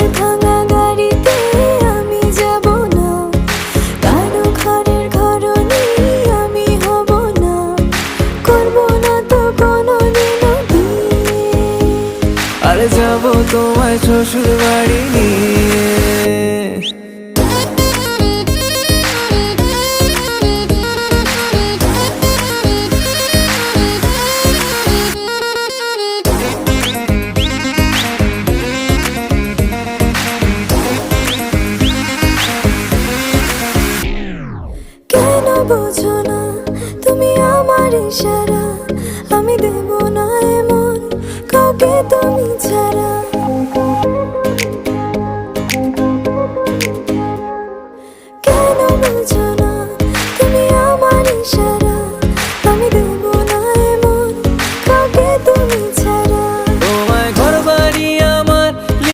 তোমার ভাঙা গাড়িতে আমি যাব না, কারো ঘরের ঘরনি আমি হব না, করব না তো কোনোদিনও বিয়ে। আর যাব তোমায় শ্বশুর বাড়ি নিয়ে।